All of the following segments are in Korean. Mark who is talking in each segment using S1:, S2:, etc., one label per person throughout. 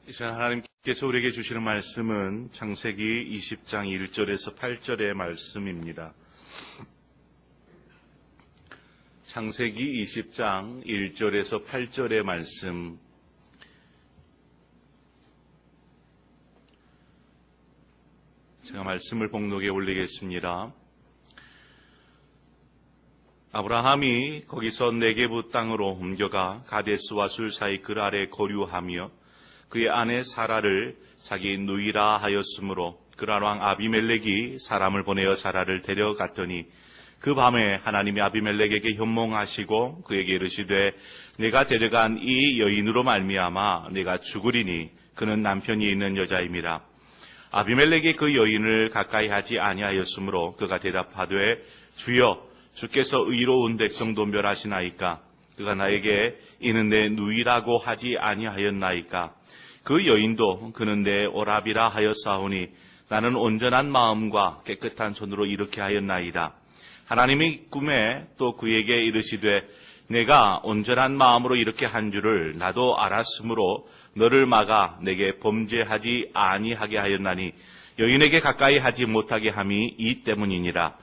S1: 이 시간 하나님께서 우리에게 주시는 말씀은 창세기 20장 1절에서 8절의 말씀입니다. 창세기 20장 1절에서 8절의 말씀, 제가 말씀을 봉독에 올리겠습니다. 아브라함이 거기서 네게부 땅으로 옮겨가 가데스와 술 사이 글 아래 거류하며 그의 아내 사라를 자기 누이라 하였으므로 그랄 왕 아비멜렉이 사람을 보내어 사라를 데려갔더니 그 밤에 하나님이 아비멜렉에게 현몽하시고 그에게 이르시되 내가 데려간 이 여인으로 말미암아 내가 죽으리니 그는 남편이 있는 여자임이라. 아비멜렉이 그 여인을 가까이 하지 아니하였으므로 그가 대답하되 주여 주께서 의로운 백성도 멸하시나이까. 그가 나에게 이는 내 누이라고 하지 아니하였나이까. 그 여인도 그는 내 오라비라 하였사오니 나는 온전한 마음과 깨끗한 손으로 이렇게 하였나이다. 하나님이 꿈에 또 그에게 이르시되 내가 온전한 마음으로 이렇게 한 줄을 나도 알았으므로 너를 막아 내게 범죄하지 아니하게 하였나니 여인에게 가까이 하지 못하게 함이 이 때문이니라.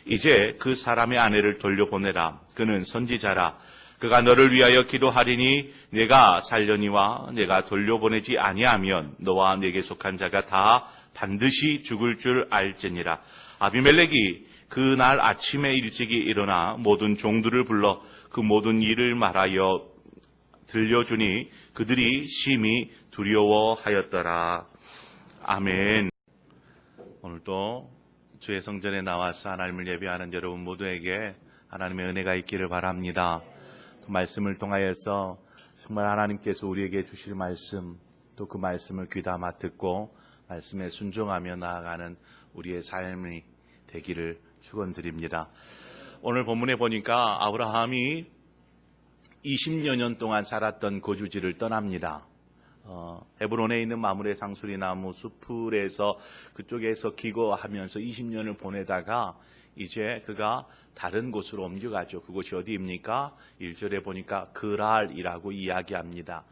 S1: 이제 그 사람의 아내를 돌려보내라. 그는 선지자라. 그가 너를 위하여 기도하리니 내가 살려니와 내가 돌려보내지 아니하면 너와 내게 속한 자가 다 반드시 죽을 줄 알지니라. 아비멜렉이 그날 아침에 일찍이 일어나 모든 종들을 불러 그 모든 일을 말하여 들려주니 그들이 심히 두려워하였더라. 아멘. 오늘도 주의 성전에 나와서 하나님을 예배하는 여러분 모두에게 하나님의 은혜가 있기를 바랍니다. 그 말씀을 통하여서 정말 하나님께서 우리에게 주실 말씀, 또 그 말씀을 귀담아 듣고 말씀에 순종하며 나아가는 우리의 삶이 되기를 축원드립니다. 오늘 본문에 보니까 아브라함이 20여 년 동안 살았던 거주지를 떠납니다. 헤브론에 있는 마므레 상수리 나무 숲풀에서 그쪽에서 기거하면서 20년을 보내다가 이제 그가 다른 곳으로 옮겨가죠. 그곳이 어디입니까? 1절에 보니까 그랄이라고 이야기합니다.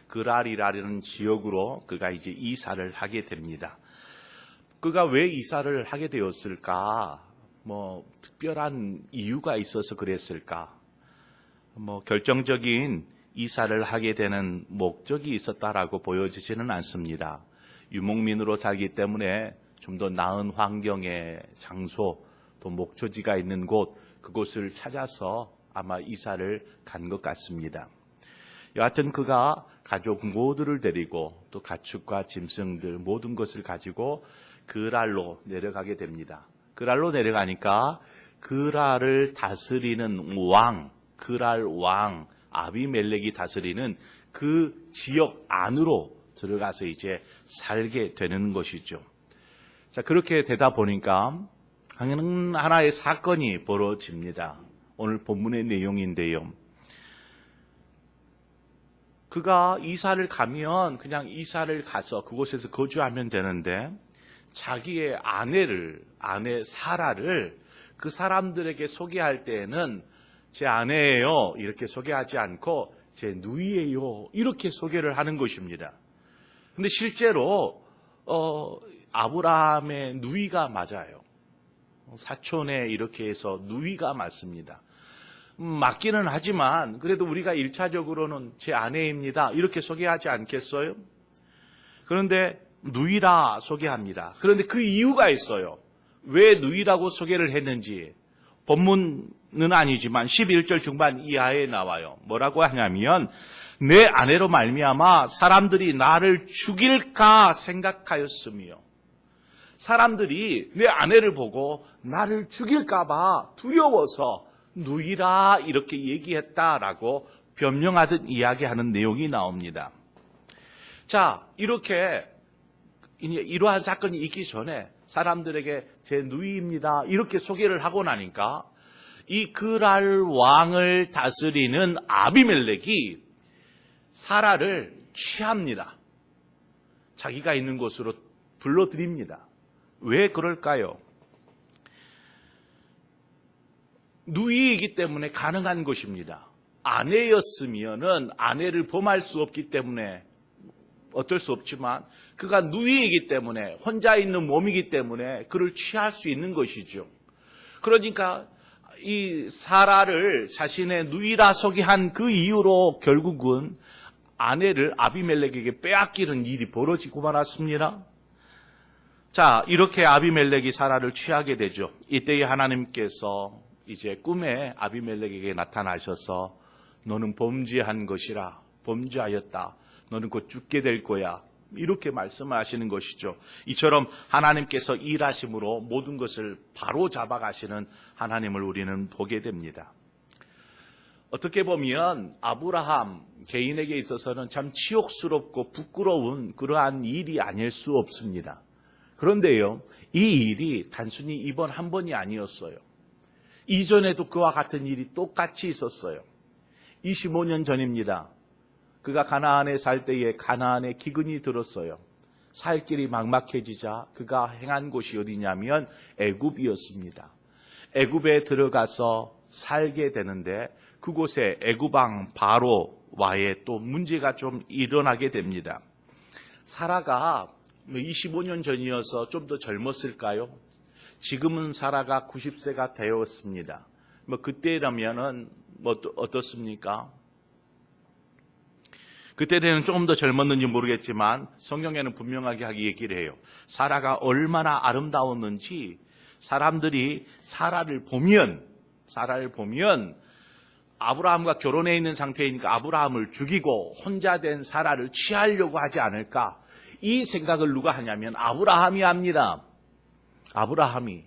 S1: 그랄이라는 지역으로 그가 이제 이사를 하게 됩니다. 그가 왜 이사를 하게 되었을까? 특별한 이유가 있어서 그랬을까? 결정적인 이사를 하게 되는 목적이 있었다라고 보여지지는 않습니다. 유목민으로 살기 때문에 좀 더 나은 환경의 장소, 또 목초지가 있는 곳, 그곳을 찾아서 아마 이사를 간 것 같습니다. 여하튼 그가 가족 모두를 데리고 또 가축과 짐승들 모든 것을 가지고 그랄로 내려가게 됩니다. 그랄로 내려가니까 그랄을 다스리는 왕, 그랄 왕 아비멜렉이 다스리는 그 지역 안으로 들어가서 이제 살게 되는 것이죠. 자, 그렇게 되다 보니까 하나의 사건이 벌어집니다. 오늘 본문의 내용인데요. 그가 이사를 가면 그냥 이사를 가서 그곳에서 거주하면 되는데 자기의 아내 사라를 그 사람들에게 소개할 때에는 제 아내예요 이렇게 소개하지 않고 제 누이예요 이렇게 소개를 하는 것입니다. 근데 실제로 아브라함의 누이가 맞아요. 사촌에 이렇게 해서 누이가 맞습니다. 맞기는 하지만 그래도 우리가 1차적으로는 제 아내입니다 이렇게 소개하지 않겠어요? 그런데 누이라 소개합니다. 그런데 그 이유가 있어요. 왜 누이라고 소개를 했는지 본문은 아니지만 11절 중반 이하에 나와요. 뭐라고 하냐면 내 아내로 말미암아 사람들이 나를 죽일까 생각하였으며, 사람들이 내 아내를 보고 나를 죽일까 봐 두려워서 누이라 이렇게 얘기했다라고 변명하듯 이야기하는 내용이 나옵니다. 자, 이렇게 이러한 사건이 있기 전에 사람들에게 제 누이입니다 이렇게 소개를 하고 나니까 이 그랄 왕을 다스리는 아비멜렉이 사라를 취합니다. 자기가 있는 곳으로 불러들입니다. 왜 그럴까요? 누이이기 때문에 가능한 것입니다. 아내였으면은 아내를 범할 수 없기 때문에
S2: 어쩔 수 없지만 그가 누이이기 때문에 혼자 있는 몸이기 때문에 그를 취할 수 있는 것이죠. 그러니까 이 사라를 자신의 누이라 소개한 그 이유로 결국은 아내를 아비멜렉에게 빼앗기는 일이 벌어지고 말았습니다. 자, 이렇게 아비멜렉이 사라를 취하게 되죠. 이때에 하나님께서 이제 꿈에 아비멜렉에게 나타나셔서 너는 범죄한 것이라, 범죄하였다. 너는 곧 죽게 될 거야. 이렇게 말씀하시는 것이죠. 이처럼 하나님께서 일하심으로 모든 것을 바로 잡아가시는 하나님을 우리는 보게 됩니다. 어떻게 보면 아브라함 개인에게 있어서는 참 치욕스럽고 부끄러운 그러한 일이 아닐 수 없습니다. 그런데요, 이 일이 단순히 이번 한 번이 아니었어요. 이전에도 그와 같은 일이 똑같이 있었어요. 25년 전입니다. 그가 가나안에 살 때에 가나안에 기근이 들었어요. 살 길이 막막해지자 그가 행한 곳이 어디냐면 애굽이었습니다. 애굽에 들어가서 살게 되는데 그곳에 애굽왕 바로와의 또 문제가 좀 일어나게 됩니다. 사라가 25년 전이어서 좀 더 젊었을까요? 지금은 사라가 90세가 되었습니다. 그때라면은 어떻습니까? 그때는 조금 더 젊었는지 모르겠지만 성경에는 분명하게 얘기를 해요. 사라가 얼마나 아름다웠는지 사람들이 사라를 보면 아브라함과 결혼해 있는 상태이니까 아브라함을 죽이고 혼자 된 사라를 취하려고 하지 않을까, 이 생각을 누가 하냐면 아브라함이 합니다. 아브라함이.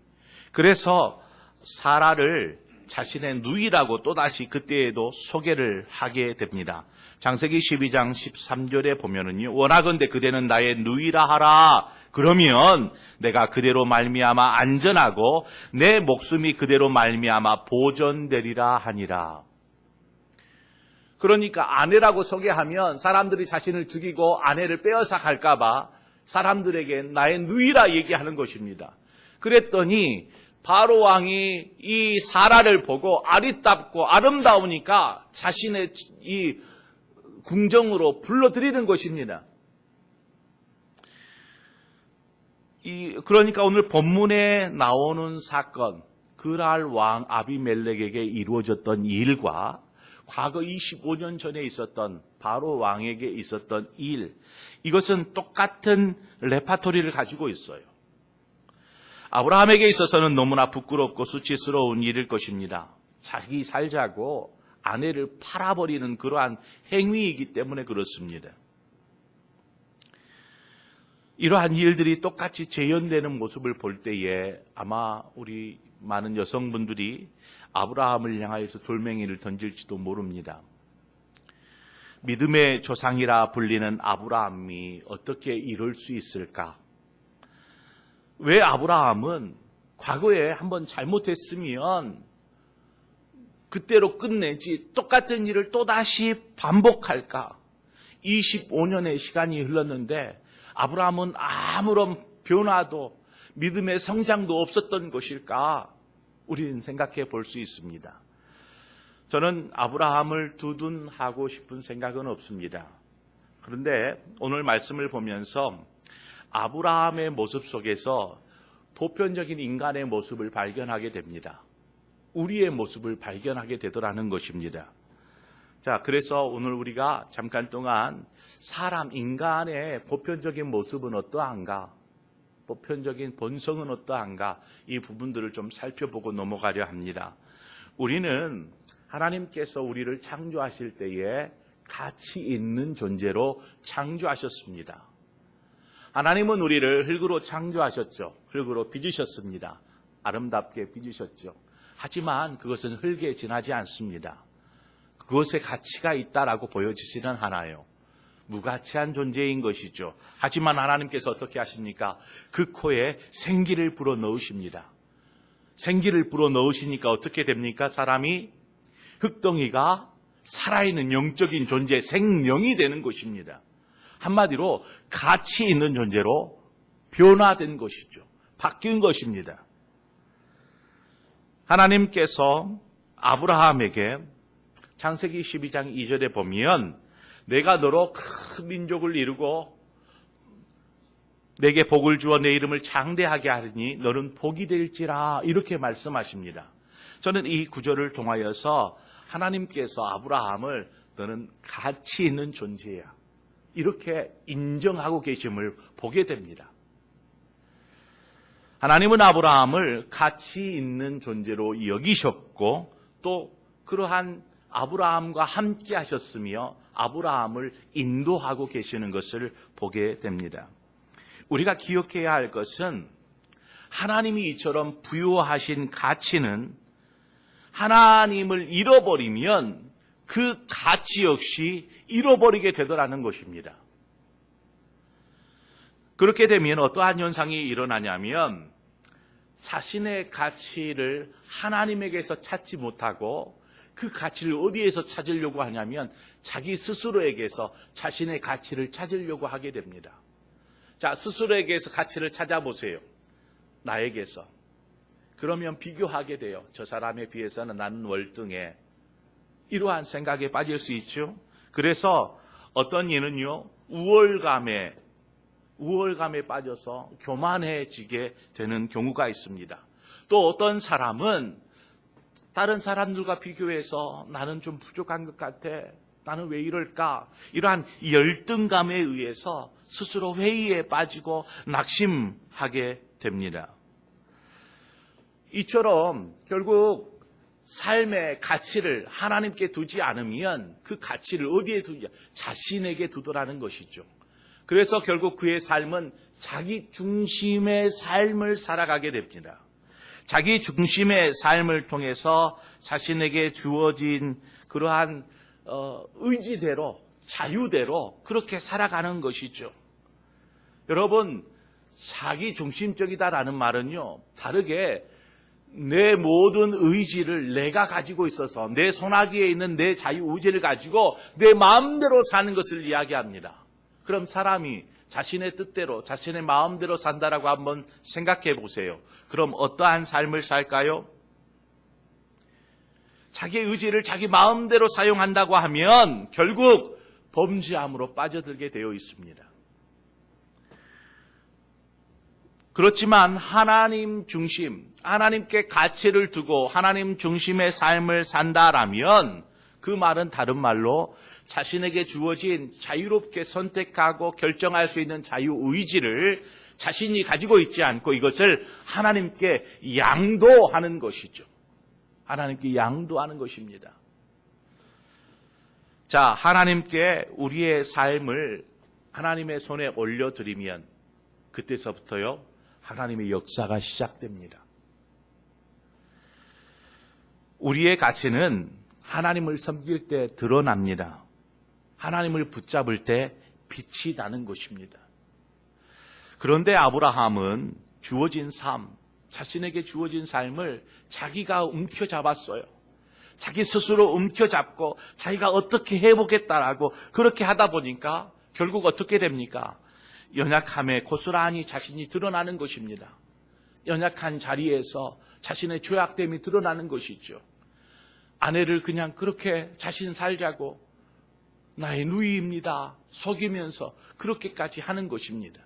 S2: 그래서 사라를 자신의 누이라고 또다시 그때에도 소개를 하게 됩니다. 창세기 12장 13절에 보면은요, 원하건대 그대는 나의 누이라 하라. 그러면 내가 그대로 말미암아 안전하고 내 목숨이 그대로 말미암아 보존되리라 하니라. 그러니까 아내라고 소개하면 사람들이 자신을 죽이고 아내를 빼앗아 갈까봐 사람들에게 나의 누이라 얘기하는 것입니다. 그랬더니 바로 왕이 이 사라를 보고 아리답고 아름다우니까 자신의 이 궁정으로 불러들이는 것입니다. 그러니까 오늘 본문에 나오는 사건, 그랄 왕 아비멜렉에게 이루어졌던 일과 과거 25년 전에 있었던 바로 왕에게 있었던 일, 이것은 똑같은 레파토리를 가지고 있어요. 아브라함에게 있어서는 너무나 부끄럽고 수치스러운 일일 것입니다. 자기 살자고 아내를 팔아버리는 그러한 행위이기 때문에 그렇습니다. 이러한 일들이 똑같이 재현되는 모습을 볼 때에 아마 우리 많은 여성분들이 아브라함을 향하여서 돌멩이를 던질지도 모릅니다. 믿음의 조상이라 불리는 아브라함이 어떻게 이럴 수 있을까? 왜 아브라함은 과거에 한번 잘못했으면 그때로 끝내지 똑같은 일을 또다시 반복할까? 25년의 시간이 흘렀는데 아브라함은 아무런 변화도 믿음의 성장도 없었던 것일까? 우리는 생각해 볼 수 있습니다. 저는 아브라함을 두둔하고 싶은 생각은 없습니다. 그런데 오늘 말씀을 보면서 아브라함의 모습 속에서 보편적인 인간의 모습을 발견하게 됩니다. 우리의 모습을 발견하게 되더라는 것입니다. 자, 그래서 오늘 우리가 잠깐 동안 사람, 인간의 보편적인 모습은 어떠한가? 보편적인 본성은 어떠한가? 이 부분들을 좀 살펴보고 넘어가려 합니다. 우리는 하나님께서 우리를 창조하실 때에 가치 있는 존재로 창조하셨습니다. 하나님은 우리를 흙으로 창조하셨죠. 흙으로 빚으셨습니다. 아름답게 빚으셨죠. 하지만 그것은 흙에 지나지 않습니다. 그것에 가치가 있다라고 보여지지는 않아요. 무가치한 존재인 것이죠. 하지만 하나님께서 어떻게 하십니까? 그 코에 생기를 불어넣으십니다. 생기를 불어넣으시니까 어떻게 됩니까? 사람이, 흙덩이가 살아있는 영적인 존재, 생명이 되는 것입니다. 한마디로 가치 있는 존재로 변화된 것이죠. 바뀐 것입니다. 하나님께서 아브라함에게 창세기 12장 2절에 보면 내가 너로 큰 민족을 이루고 내게 복을 주어 내 이름을 장대하게 하리니 너는 복이 될지라 이렇게 말씀하십니다. 저는 이 구절을 통하여서 하나님께서 아브라함을 너는 가치 있는 존재야 이렇게 인정하고 계심을 보게 됩니다. 하나님은 아브라함을 가치 있는 존재로 여기셨고 또 그러한 아브라함과 함께 하셨으며 아브라함을 인도하고 계시는 것을 보게 됩니다. 우리가 기억해야 할 것은 하나님이 이처럼 부여하신 가치는 하나님을 잃어버리면 그 가치 역시 잃어버리게 되더라는 것입니다. 그렇게 되면 어떠한 현상이 일어나냐면 자신의 가치를 하나님에게서 찾지 못하고 그 가치를 어디에서 찾으려고 하냐면 자기 스스로에게서 자신의 가치를 찾으려고 하게 됩니다. 자, 스스로에게서 가치를 찾아보세요. 나에게서. 그러면 비교하게 돼요. 저 사람에 비해서는 나는 월등해. 이러한 생각에 빠질 수 있죠. 그래서 어떤 이는요, 우월감에 빠져서 교만해지게 되는 경우가 있습니다. 또 어떤 사람은 다른 사람들과 비교해서 나는 좀 부족한 것 같아. 나는 왜 이럴까? 이러한 열등감에 의해서 스스로 회의에 빠지고 낙심하게 됩니다. 이처럼 결국 삶의 가치를 하나님께 두지 않으면 그 가치를 어디에 두냐? 자신에게 두더라는 것이죠. 그래서 결국 그의 삶은 자기 중심의 삶을 살아가게 됩니다. 자기 중심의 삶을 통해서 자신에게 주어진 그러한 의지대로, 자유대로 그렇게 살아가는 것이죠. 여러분, 자기 중심적이다라는 말은요, 다르게 내 모든 의지를 내가 가지고 있어서 내 손아귀에 있는 내 자유의지를 가지고 내 마음대로 사는 것을 이야기합니다. 그럼 사람이 자신의 뜻대로 자신의 마음대로 산다라고 한번 생각해 보세요. 그럼 어떠한 삶을 살까요? 자기 의지를 자기 마음대로 사용한다고 하면 결국 범죄함으로 빠져들게 되어 있습니다. 그렇지만 하나님 중심, 하나님께 가치를 두고 하나님 중심의 삶을 산다라면 그 말은 다른 말로 자신에게 주어진 자유롭게 선택하고 결정할 수 있는 자유의지를 자신이 가지고 있지 않고 이것을 하나님께 양도하는 것이죠. 하나님께 양도하는 것입니다. 자, 하나님께 우리의 삶을 하나님의 손에 올려드리면 그때서부터요, 하나님의 역사가 시작됩니다. 우리의 가치는 하나님을 섬길 때 드러납니다. 하나님을 붙잡을 때 빛이 나는 것입니다. 그런데 아브라함은 주어진 삶, 자신에게 주어진 삶을 자기가 움켜잡았어요. 자기 스스로 움켜잡고 자기가 어떻게 해보겠다라고 그렇게 하다 보니까 결국 어떻게 됩니까? 연약함에 고스란히 자신이 드러나는 것입니다. 연약한 자리에서 자신의 죄악됨이 드러나는 것이죠. 아내를 그냥 그렇게 자신 살자고 나의 누이입니다 속이면서 그렇게까지 하는 것입니다.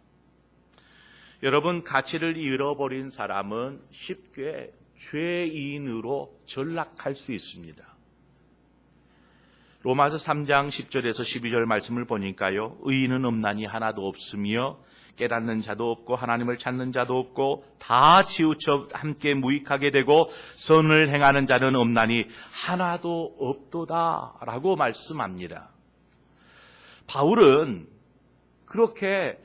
S2: 여러분, 가치를 잃어버린 사람은 쉽게 죄인으로 전락할 수 있습니다. 로마서 3장 10절에서 12절 말씀을 보니까요, 의인은 없나니 하나도 없으며 깨닫는 자도 없고 하나님을 찾는 자도 없고 다 치우쳐 함께 무익하게 되고 선을 행하는 자는 없나니 하나도 없도다라고 말씀합니다. 바울은 그렇게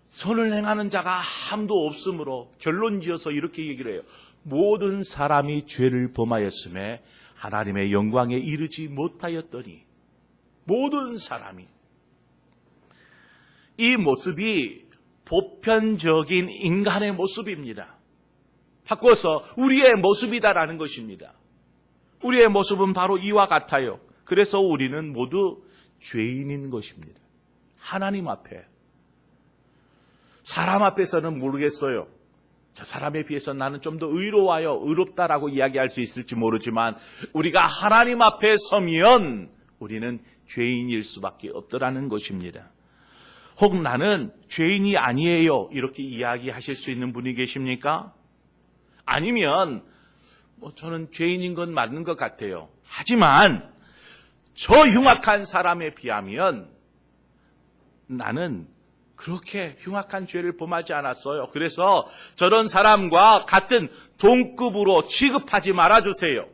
S2: 선을 행하는 자가 아무도 없으므로 결론지어서 이렇게 얘기를 해요. 모든 사람이 죄를 범하였음에 하나님의 영광에 이르지 못하였더니, 모든 사람이. 이 모습이 보편적인 인간의 모습입니다. 바꿔서 우리의 모습이다라는 것입니다. 우리의 모습은 바로 이와 같아요. 그래서 우리는 모두 죄인인 것입니다. 하나님 앞에. 사람 앞에서는 모르겠어요. 저 사람에 비해서 나는 좀 더 의로워요, 의롭다라고 이야기할 수 있을지 모르지만 우리가 하나님 앞에 서면 우리는 죄인일 수밖에 없더라는 것입니다. 혹 나는 죄인이 아니에요. 이렇게 이야기하실 수 있는 분이 계십니까? 아니면 저는 죄인인 건 맞는 것 같아요. 하지만 저 흉악한 사람에 비하면 나는 그렇게 흉악한 죄를 범하지 않았어요. 그래서 저런 사람과 같은 동급으로 취급하지 말아주세요.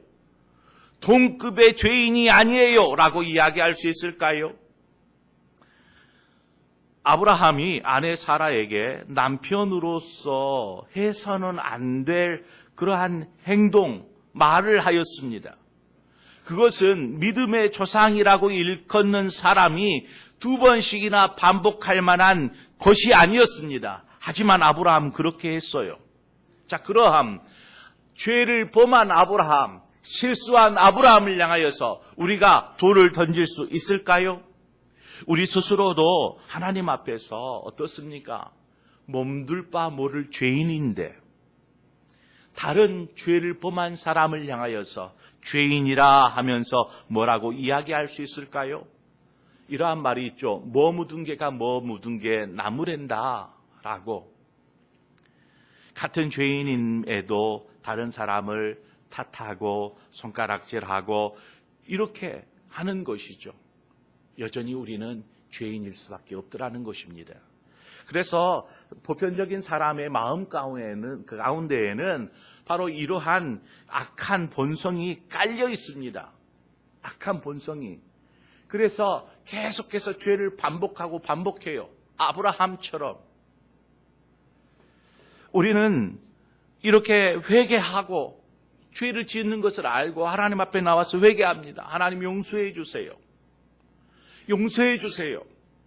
S2: 동급의 죄인이 아니에요 라고 이야기할 수 있을까요? 아브라함이 아내 사라에게 남편으로서 해서는 안 될 그러한 행동, 말을 하였습니다. 그것은 믿음의 조상이라고 일컫는 사람이 2번씩이나 반복할 만한 것이 아니었습니다. 하지만 아브라함 그렇게 했어요. 자, 그러함 죄를 범한 아브라함, 실수한 아브라함을 향하여서 우리가 돌을 던질 수 있을까요? 우리 스스로도 하나님 앞에서 어떻습니까? 몸둘 바 모를 죄인인데 다른 죄를 범한 사람을 향하여서 죄인이라 하면서 뭐라고 이야기할 수 있을까요? 이러한 말이 있죠. 뭐 묻은 개가 뭐 묻은 개 나무랜다 라고. 같은 죄인임에도 다른 사람을 탓하고 손가락질하고 이렇게 하는 것이죠. 여전히 우리는 죄인일 수밖에 없더라는 것입니다. 그래서 보편적인 사람의 마음 가운데에는 바로 이러한 악한 본성이 깔려 있습니다. 악한 본성이. 그래서 계속해서 죄를 반복하고 반복해요. 아브라함처럼. 우리는 이렇게 회개하고 죄를 짓는 것을 알고 하나님 앞에 나와서 회개합니다. 하나님 용서해 주세요. 용서해 주세요.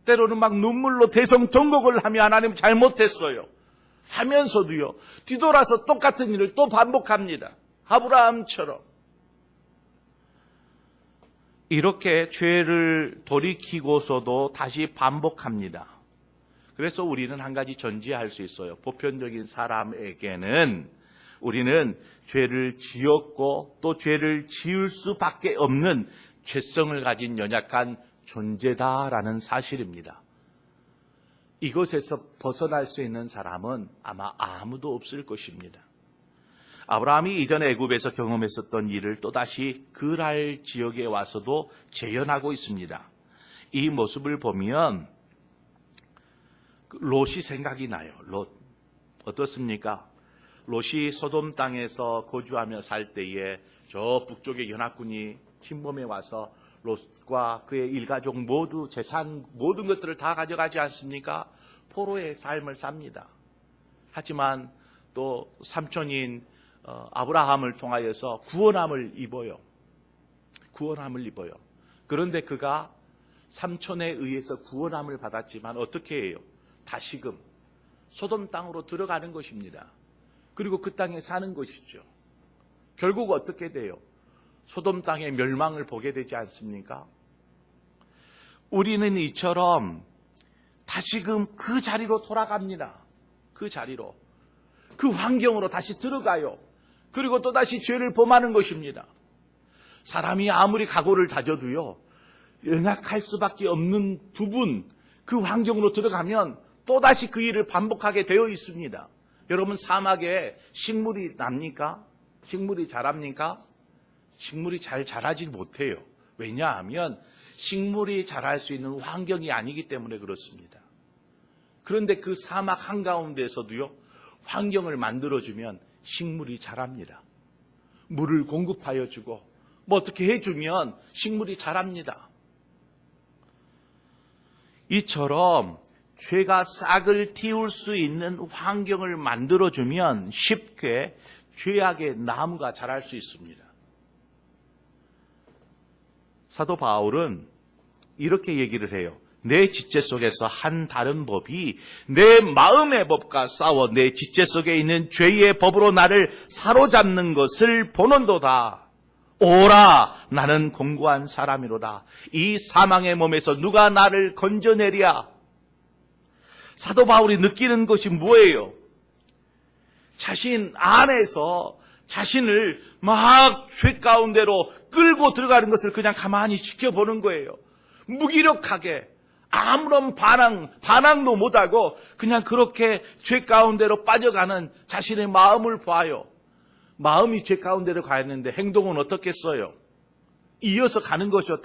S2: 때로는 막 눈물로 대성통곡을 하며 하나님 잘못했어요. 하면서도요. 뒤돌아서 똑같은 일을 또 반복합니다. 아브라함처럼. 이렇게 죄를 돌이키고서도 다시 반복합니다. 그래서 우리는 한 가지 전제할 수 있어요. 보편적인 사람에게는 우리는 죄를 지었고 또 죄를 지을 수밖에 없는 죄성을 가진 연약한 존재다라는 사실입니다. 이것에서 벗어날 수 있는 사람은 아마 아무도 없을 것입니다. 아브라함이 이전에 애굽에서 경험했었던 일을 또다시 그랄 지역에 와서도 재현하고 있습니다. 이 모습을 보면 롯이 생각이 나요. 롯. 어떻습니까? 롯이 소돔 땅에서 거주하며 살 때에 저 북쪽의 연합군이 침범해 와서 롯과 그의 일가족 모두 재산 모든 것들을 다 가져가지 않습니까? 포로의 삶을 삽니다. 하지만 또 삼촌인 아브라함을 통하여서 구원함을 입어요. 구원함을 입어요. 그런데 그가 삼촌에 의해서 구원함을 받았지만 어떻게 해요? 다시금 소돔 땅으로 들어가는 것입니다. 그리고 그 땅에 사는 것이죠. 결국 어떻게 돼요? 소돔 땅의 멸망을 보게 되지 않습니까? 우리는 이처럼 다시금 그 자리로 돌아갑니다. 그 자리로. 그 환경으로 다시 들어가요. 그리고 또 다시 죄를 범하는 것입니다. 사람이 아무리 각오를 다져도요. 연약할 수밖에 없는 부분, 그 환경으로 들어가면 또다시 그 일을 반복하게 되어 있습니다. 여러분 사막에 식물이 납니까? 식물이 자랍니까? 식물이 잘 자라지 못해요. 왜냐하면 식물이 자랄 수 있는 환경이 아니기 때문에 그렇습니다. 그런데 그 사막 한가운데에서도요. 환경을 만들어주면 식물이 자랍니다. 물을 공급하여 주고 뭐 어떻게 해주면 식물이 자랍니다. 이처럼 죄가 싹을 틔울 수 있는 환경을 만들어주면 쉽게 죄악의 나무가 자랄 수 있습니다. 사도 바울은 이렇게 얘기를 해요. 내 지체 속에서 한 다른 법이 내 마음의 법과 싸워 내 지체 속에 있는 죄의 법으로 나를 사로잡는 것을 보는도다. 오라, 나는 공고한 사람이로다. 이 사망의 몸에서 누가 나를 건져내랴. 사도 바울이 느끼는 것이 뭐예요? 자신 안에서 자신을 막 죄 가운데로 끌고 들어가는 것을 그냥 가만히 지켜보는 거예요. 무기력하게 아무런 반항도 못하고 그냥 그렇게 죄 가운데로 빠져가는 자신의 마음을 봐요. 마음이 죄 가운데로 가는데 행동은 어떻겠어요? 이어서 가는 것이요.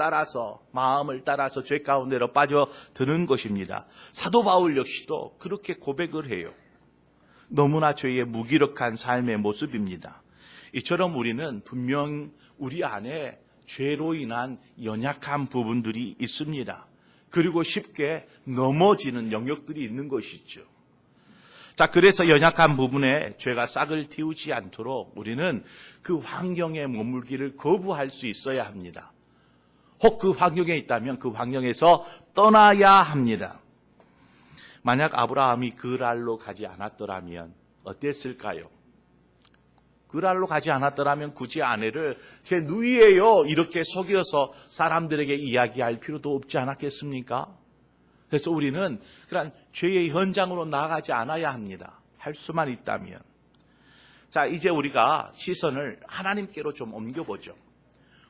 S2: 마음을 따라서 죄 가운데로 빠져드는 것입니다. 사도 바울 역시도 그렇게 고백을 해요. 너무나 죄의 무기력한 삶의 모습입니다. 이처럼 우리는 분명 우리 안에 죄로 인한 연약한 부분들이 있습니다. 그리고 쉽게 넘어지는 영역들이 있는 것이죠. 자, 그래서 연약한 부분에 죄가 싹을 틔우지 않도록 우리는 그 환경에 머물기를 거부할 수 있어야 합니다. 혹 그 환경에 있다면 그 환경에서 떠나야 합니다. 만약 아브라함이 그랄로 가지 않았더라면 어땠을까요? 그랄로 가지 않았더라면 굳이 아내를 제 누이예요 이렇게 속여서 사람들에게 이야기할 필요도 없지 않았겠습니까? 그래서 우리는 그런 죄의 현장으로 나아가지 않아야 합니다. 할 수만 있다면. 자, 이제 우리가 시선을 하나님께로 좀 옮겨보죠.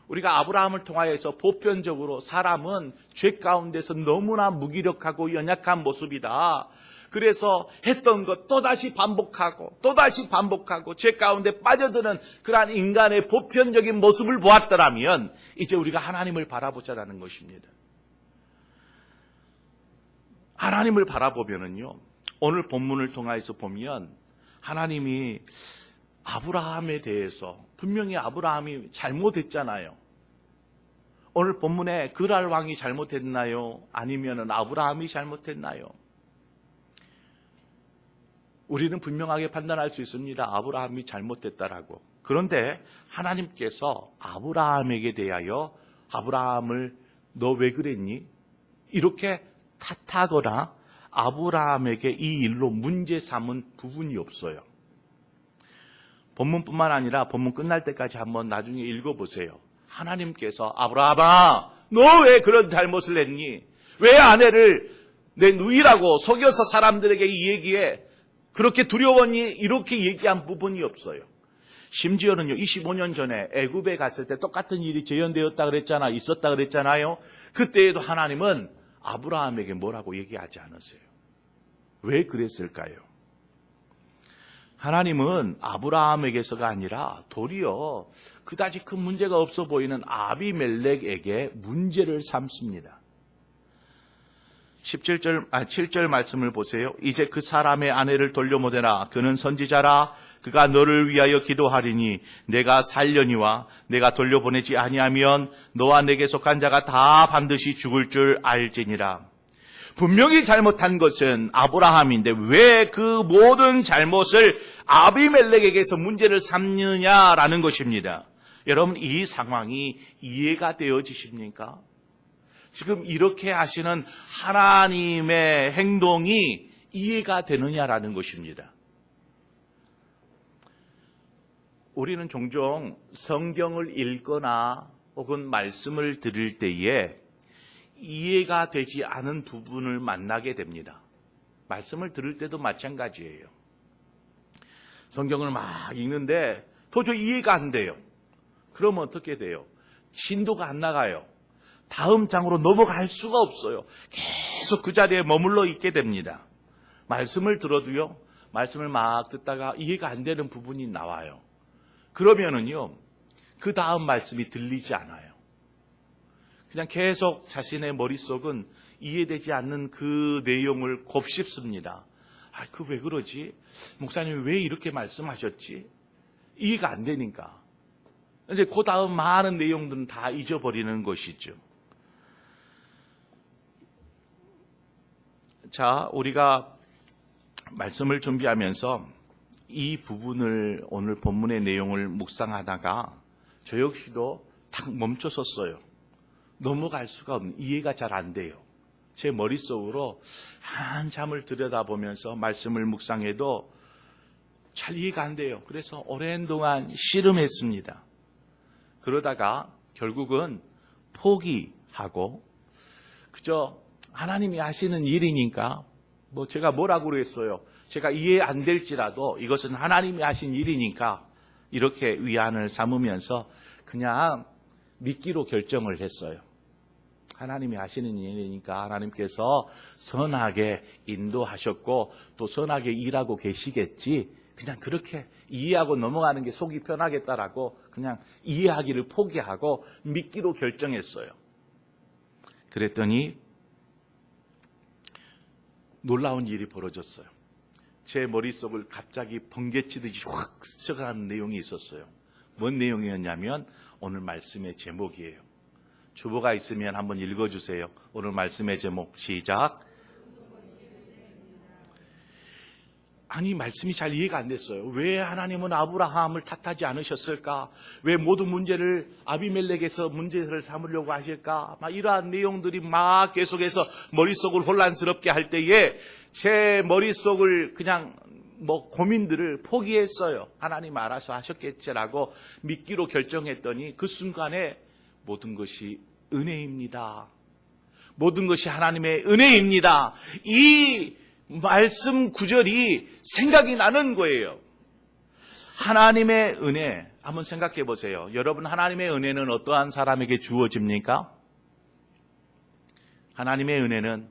S2: 우리가 아브라함을 통하여서 보편적으로 사람은 죄 가운데서 너무나 무기력하고 연약한 모습이다. 그래서 했던 것 또다시 반복하고 죄 가운데 빠져드는 그러한 인간의 보편적인 모습을 보았더라면 이제 우리가 하나님을 바라보자라는 것입니다. 하나님을 바라보면은요, 오늘 본문을 통해서 보면 하나님이 아브라함에 대해서 분명히 아브라함이 잘못했잖아요. 오늘 본문에 그랄 왕이 잘못했나요? 아니면은 아브라함이 잘못했나요? 우리는 분명하게 판단할 수 있습니다. 아브라함이 잘못됐다라고. 그런데 하나님께서 아브라함에게 대하여 아브라함을 너 왜 그랬니? 이렇게 탓하거나 아브라함에게 이 일로 문제 삼은 부분이 없어요. 본문뿐만 아니라 본문 끝날 때까지 한번 나중에 읽어보세요. 하나님께서 아브라함아, 너 왜 그런 잘못을 했니? 왜 아내를 내 누이라고 속여서 사람들에게 이 얘기에 그렇게 두려웠니? 이렇게 얘기한 부분이 없어요. 심지어는요, 25년 전에 애굽에 갔을 때 똑같은 일이 재현되었다 그랬잖아, 있었다 그랬잖아요. 그때에도 하나님은 아브라함에게 뭐라고 얘기하지 않았어요. 왜 그랬을까요? 하나님은 아브라함에게서가 아니라 도리어 그다지 큰 문제가 없어 보이는 아비멜렉에게 문제를 삼습니다. 7절 말씀을 보세요. 이제 그 사람의 아내를 돌려보내라. 그는 선지자라. 그가 너를 위하여 기도하리니 내가 살려니와 내가 돌려보내지 아니하면 너와 내게 속한 자가 다 반드시 죽을 줄 알지니라. 분명히 잘못한 것은 아브라함인데 왜 그 모든 잘못을 아비멜렉에게서 문제를 삼느냐라는 것입니다. 여러분, 이 상황이 이해가 되어지십니까? 지금 이렇게 하시는 하나님의 행동이 이해가 되느냐라는 것입니다. 우리는 종종 성경을 읽거나 혹은 말씀을 들을 때에 이해가 되지 않은 부분을 만나게 됩니다. 말씀을 들을 때도 마찬가지예요. 성경을 막 읽는데 도저히 이해가 안 돼요. 그러면 어떻게 돼요? 진도가 안 나가요. 다음 장으로 넘어갈 수가 없어요. 계속 그 자리에 머물러 있게 됩니다. 말씀을 들어도요, 말씀을 막 듣다가 이해가 안 되는 부분이 나와요. 그러면은요, 그 다음 말씀이 들리지 않아요. 그냥 계속 자신의 머릿속은 이해되지 않는 그 내용을 곱씹습니다. 아, 그 왜 그러지? 목사님이 왜 이렇게 말씀하셨지? 이해가 안 되니까. 이제 그 다음 많은 내용들은 다 잊어버리는 것이죠. 자, 우리가 말씀을 준비하면서 이 부분을 오늘 본문의 내용을 묵상하다가 저 역시도 딱 멈춰섰어요. 넘어갈 수가 없는, 이해가 잘 안 돼요. 제 머릿속으로 한참을 들여다보면서 말씀을 묵상해도 잘 이해가 안 돼요. 그래서 오랜 동안 씨름했습니다. 그러다가 결국은 포기하고 그저 하나님이 하시는 일이니까 뭐 제가 뭐라고 그랬어요. 제가 이해 안 될지라도 이것은 하나님이 하신 일이니까 이렇게 위안을 삼으면서 그냥 믿기로 결정을 했어요. 하나님이 하시는 일이니까 하나님께서 선하게 인도하셨고 또 선하게 일하고 계시겠지. 그냥 그렇게 이해하고 넘어가는 게 속이 편하겠다라고 그냥 이해하기를 포기하고 믿기로 결정했어요. 그랬더니 놀라운 일이 벌어졌어요. 제 머릿속을 갑자기 번개치듯이 확 스쳐가는 내용이 있었어요. 뭔 내용이었냐면 오늘 말씀의 제목이에요. 주보가 있으면 한번 읽어주세요. 오늘 말씀의 제목 시작. 아니 말씀이 잘 이해가 안 됐어요. 왜 하나님은 아브라함을 탓하지 않으셨을까? 왜 모든 문제를 아비멜렉에서 문제를 삼으려고 하실까? 막 이러한 내용들이 막 계속해서 머릿속을 혼란스럽게 할 때에 제 머릿속을 그냥 고민들을 포기했어요. 하나님 알아서 하셨겠지라고 믿기로 결정했더니 그 순간에 모든 것이 은혜입니다. 모든 것이 하나님의 은혜입니다. 이 말씀 구절이 생각이 나는 거예요. 하나님의 은혜, 한번 생각해 보세요. 여러분, 하나님의 은혜는 어떠한 사람에게 주어집니까? 하나님의 은혜는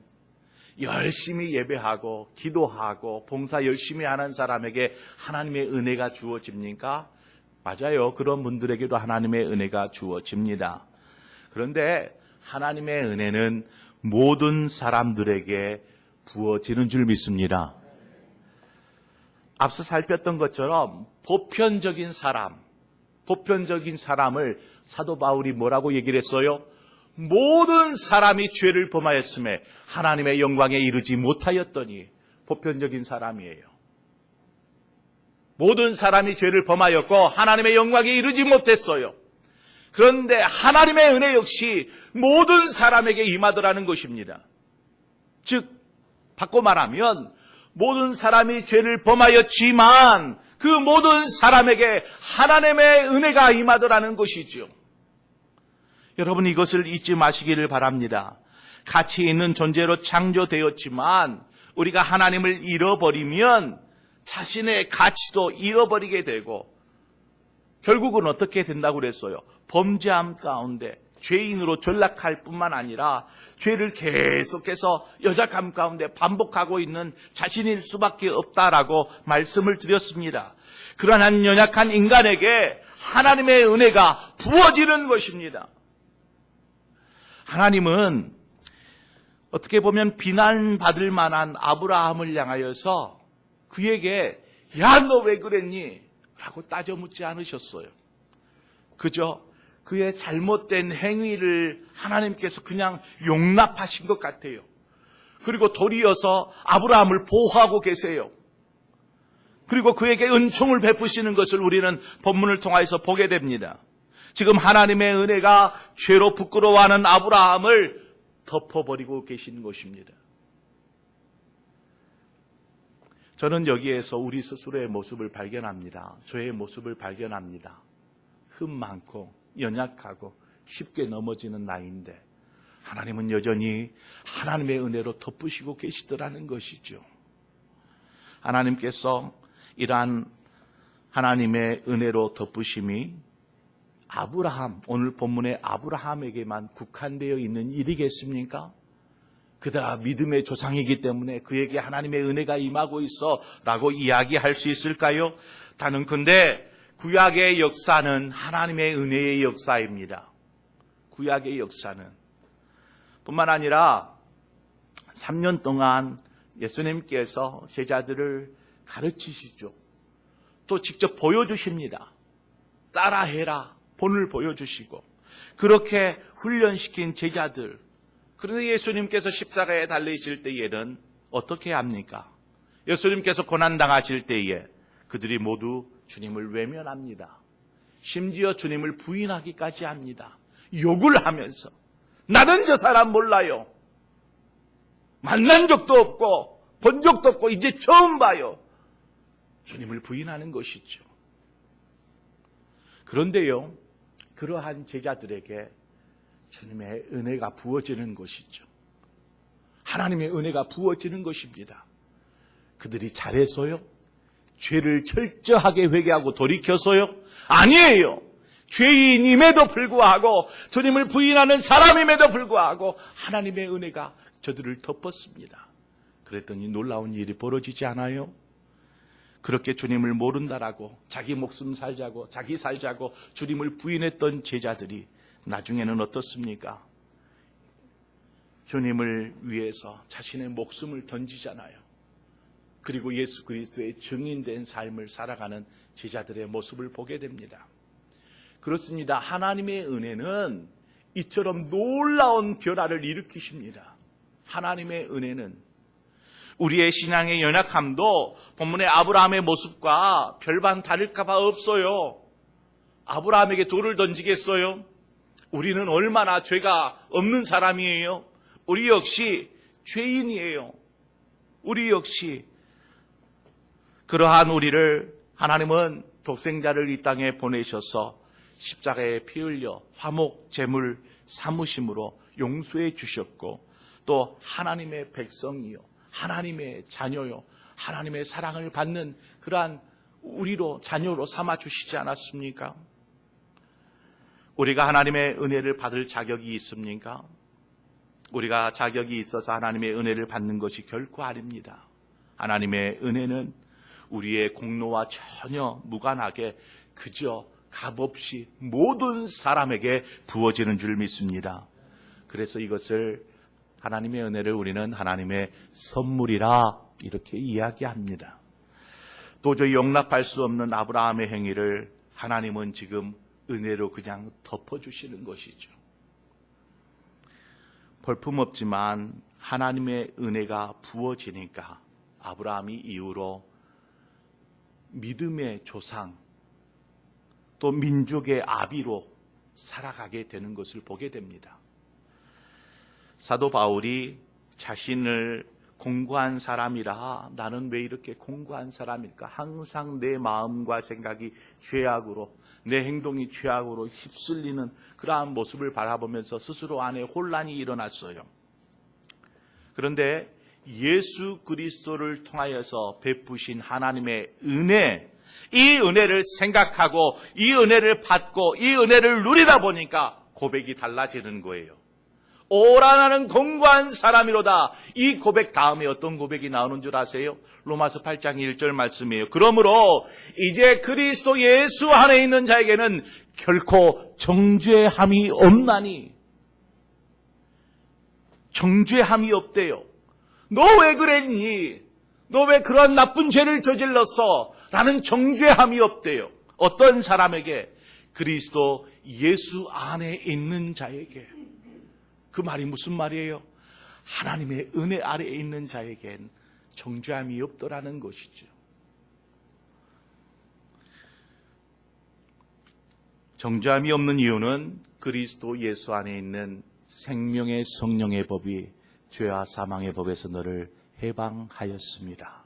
S2: 열심히 예배하고 기도하고 봉사 열심히 하는 사람에게 하나님의 은혜가 주어집니까? 맞아요. 그런 분들에게도 하나님의 은혜가 주어집니다. 그런데 하나님의 은혜는 모든 사람들에게 부어지는 줄 믿습니다. 앞서 살폈던 것처럼 보편적인 사람을 사도 바울이 뭐라고 얘기를 했어요? 모든 사람이 죄를 범하였음에 하나님의 영광에 이르지 못하였더니 보편적인 사람이에요. 모든 사람이 죄를 범하였고 하나님의 영광에 이르지 못했어요. 그런데 하나님의 은혜 역시 모든 사람에게 임하더라는 것입니다. 즉 바꿔 말하면 모든 사람이 죄를 범하였지만 그 모든 사람에게 하나님의 은혜가 임하더라는 것이죠. 여러분 이것을 잊지 마시기를 바랍니다. 가치 있는 존재로 창조되었지만 우리가 하나님을 잃어버리면 자신의 가치도 잃어버리게 되고 결국은 어떻게 된다고 그랬어요? 범죄함 가운데 죄인으로 전락할 뿐만 아니라 죄를 계속해서 연약함 가운데 반복하고 있는 자신일 수밖에 없다라고 말씀을 드렸습니다. 그러한 연약한 인간에게 하나님의 은혜가 부어지는 것입니다. 하나님은 어떻게 보면 비난받을 만한 아브라함을 향하여서 그에게 야, 너 왜 그랬니? 라고 따져 묻지 않으셨어요. 그저 그의 잘못된 행위를 하나님께서 그냥 용납하신 것 같아요. 그리고 도리어서 아브라함을 보호하고 계세요. 그리고 그에게 은총을 베푸시는 것을 우리는 본문을 통해서 보게 됩니다. 지금 하나님의 은혜가 죄로 부끄러워하는 아브라함을 덮어버리고 계신 것입니다. 저는 여기에서 우리 스스로의 모습을 발견합니다. 저의 모습을 발견합니다. 흠 많고 연약하고 쉽게 넘어지는 나이인데 하나님은 여전히 하나님의 은혜로 덮으시고 계시더라는 것이죠. 하나님께서 이러한 하나님의 은혜로 덮으심이 아브라함, 오늘 본문의 아브라함에게만 국한되어 있는 일이겠습니까? 그가 믿음의 조상이기 때문에 그에게 하나님의 은혜가 임하고 있어 라고 이야기할 수 있을까요? 단언컨대 구약의 역사는 하나님의 은혜의 역사입니다. 구약의 역사는 뿐만 아니라 3년 동안 예수님께서 제자들을 가르치시죠. 또 직접 보여주십니다. 따라해라 본을 보여주시고 그렇게 훈련시킨 제자들. 그런데 예수님께서 십자가에 달리실 때에는 어떻게 합니까? 예수님께서 고난당하실 때에 그들이 모두 주님을 외면합니다. 심지어 주님을 부인하기까지 합니다. 욕을 하면서 나는 저 사람 몰라요. 만난 적도 없고 본 적도 없고 이제 처음 봐요. 주님을 부인하는 것이죠. 그런데요, 그러한 제자들에게 주님의 은혜가 부어지는 것이죠. 하나님의 은혜가 부어지는 것입니다. 그들이 잘해서요? 죄를 철저하게 회개하고 돌이켜서요? 아니에요. 죄인임에도 불구하고, 주님을 부인하는 사람임에도 불구하고 하나님의 은혜가 저들을 덮었습니다. 그랬더니 놀라운 일이 벌어지지 않아요? 그렇게 주님을 모른다라고, 자기 목숨 살자고, 자기 살자고 주님을 부인했던 제자들이 나중에는 어떻습니까? 주님을 위해서 자신의 목숨을 던지잖아요. 그리고 예수 그리스도의 증인된 삶을 살아가는 제자들의 모습을 보게 됩니다. 그렇습니다. 하나님의 은혜는 이처럼 놀라운 변화를 일으키십니다. 하나님의 은혜는 우리의 신앙의 연약함도 본문의 아브라함의 모습과 별반 다를까 봐 없어요. 아브라함에게 돌을 던지겠어요? 우리는 얼마나 죄가 없는 사람이에요. 우리 역시 죄인이에요. 우리 역시. 그러한 우리를 하나님은 독생자를 이 땅에 보내셔서 십자가에 피 흘려 화목 제물 삼으심으로 용서해 주셨고, 또 하나님의 백성이요, 하나님의 자녀요, 하나님의 사랑을 받는 그러한 우리로 자녀로 삼아 주시지 않았습니까? 우리가 하나님의 은혜를 받을 자격이 있습니까? 우리가 자격이 있어서 하나님의 은혜를 받는 것이 결코 아닙니다. 하나님의 은혜는 우리의 공로와 전혀 무관하게 그저 값없이 모든 사람에게 부어지는 줄 믿습니다. 그래서 이것을, 하나님의 은혜를 우리는 하나님의 선물이라 이렇게 이야기합니다. 도저히 용납할 수 없는 아브라함의 행위를 하나님은 지금 은혜로 그냥 덮어주시는 것이죠. 볼품없지만 하나님의 은혜가 부어지니까 아브라함이 이후로 믿음의 조상, 또 민족의 아비로 살아가게 되는 것을 보게 됩니다. 사도 바울이 자신을 공고한 사람이라, 나는 왜 이렇게 공고한 사람일까? 항상 내 마음과 생각이 죄악으로, 내 행동이 죄악으로 휩쓸리는 그러한 모습을 바라보면서 스스로 안에 혼란이 일어났어요. 그런데 예수 그리스도를 통하여서 베푸신 하나님의 은혜, 이 은혜를 생각하고 이 은혜를 받고 이 은혜를 누리다 보니까 고백이 달라지는 거예요. 오라 나는 공고한 사람이로다. 이 고백 다음에 어떤 고백이 나오는 줄 아세요? 로마서 8장 1절 말씀이에요. 그러므로 이제 그리스도 예수 안에 있는 자에게는 결코 정죄함이 없나니. 정죄함이 없대요. 너 왜 그랬니? 너 왜 그런 나쁜 죄를 저질렀어? 라는 정죄함이 없대요. 어떤 사람에게? 그리스도 예수 안에 있는 자에게. 그 말이 무슨 말이에요? 하나님의 은혜 아래에 있는 자에겐 정죄함이 없더라는 것이죠. 정죄함이 없는 이유는 그리스도 예수 안에 있는 생명의 성령의 법이 죄와 사망의 법에서 너를 해방하였습니다.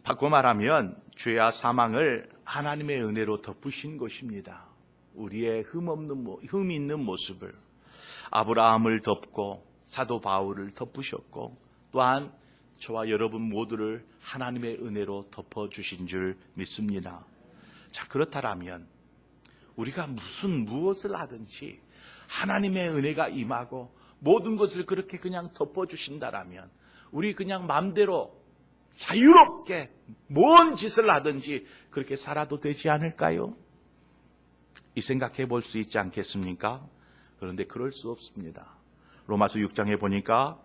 S2: 바꿔 말하면 죄와 사망을 하나님의 은혜로 덮으신 것입니다. 우리의 흠 있는 모습을, 아브라함을 덮고 사도 바울을 덮으셨고, 또한 저와 여러분 모두를 하나님의 은혜로 덮어주신 줄 믿습니다. 자, 그렇다면 우리가 무엇을 하든지 하나님의 은혜가 임하고 모든 것을 그렇게 그냥 덮어주신다라면 우리 그냥 마음대로 자유롭게 뭔 짓을 하든지 그렇게 살아도 되지 않을까요? 이 생각해 볼 수 있지 않겠습니까? 그런데 그럴 수 없습니다. 로마서 6장에 보니까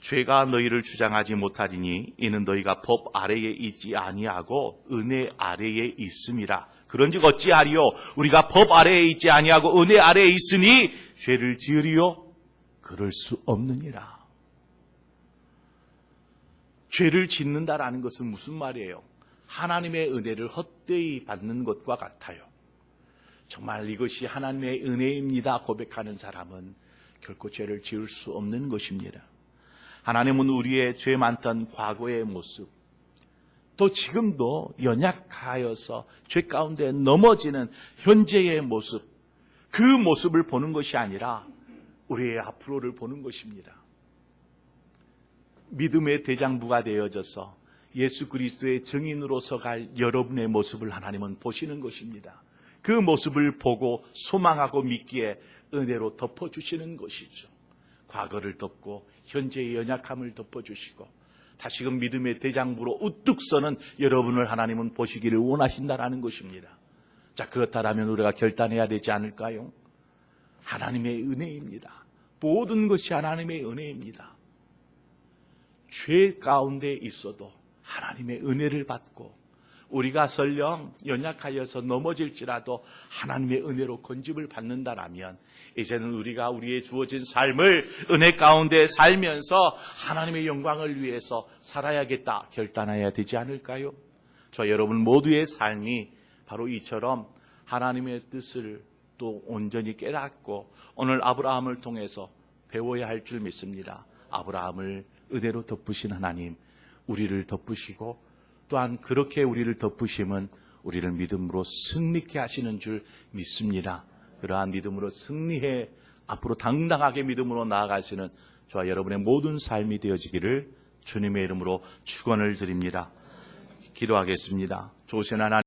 S2: 죄가 너희를 주장하지 못하리니 이는 너희가 법 아래에 있지 아니하고 은혜 아래에 있음이라. 그런즉 어찌하리요? 우리가 법 아래에 있지 아니하고 은혜 아래에 있으니 죄를 지으리요? 그럴 수 없느니라. 죄를 짓는다라는 것은 무슨 말이에요? 하나님의 은혜를 헛되이 받는 것과 같아요. 정말 이것이 하나님의 은혜입니다 고백하는 사람은 결코 죄를 지을 수 없는 것입니다. 하나님은 우리의 죄 많던 과거의 모습, 또 지금도 연약하여서 죄 가운데 넘어지는 현재의 모습, 그 모습을 보는 것이 아니라 우리의 앞으로를 보는 것입니다. 믿음의 대장부가 되어져서 예수 그리스도의 증인으로서 갈 여러분의 모습을 하나님은 보시는 것입니다. 그 모습을 보고 소망하고 믿기에 은혜로 덮어주시는 것이죠. 과거를 덮고 현재의 연약함을 덮어주시고 다시금 믿음의 대장부로 우뚝 서는 여러분을 하나님은 보시기를 원하신다라는 것입니다. 자, 그렇다면 우리가 결단해야 되지 않을까요? 하나님의 은혜입니다. 모든 것이 하나님의 은혜입니다. 죄 가운데 있어도 하나님의 은혜를 받고 우리가 설령 연약하여서 넘어질지라도 하나님의 은혜로 건집을 받는다라면 이제는 우리가 우리의 주어진 삶을 은혜 가운데 살면서 하나님의 영광을 위해서 살아야겠다 결단해야 되지 않을까요? 저 여러분 모두의 삶이 바로 이처럼 하나님의 뜻을 또 온전히 깨닫고 오늘 아브라함을 통해서 배워야 할 줄 믿습니다. 아브라함을 은혜로 덮으신 하나님, 우리를 덮으시고 또한 그렇게 우리를 덮으심은 우리를 믿음으로 승리케 하시는 줄 믿습니다. 그러한 믿음으로 승리해 앞으로 당당하게 믿음으로 나아가시는 저와 여러분의 모든 삶이 되어지기를 주님의 이름으로 축원을 드립니다. 기도하겠습니다. 좋으신 하나님,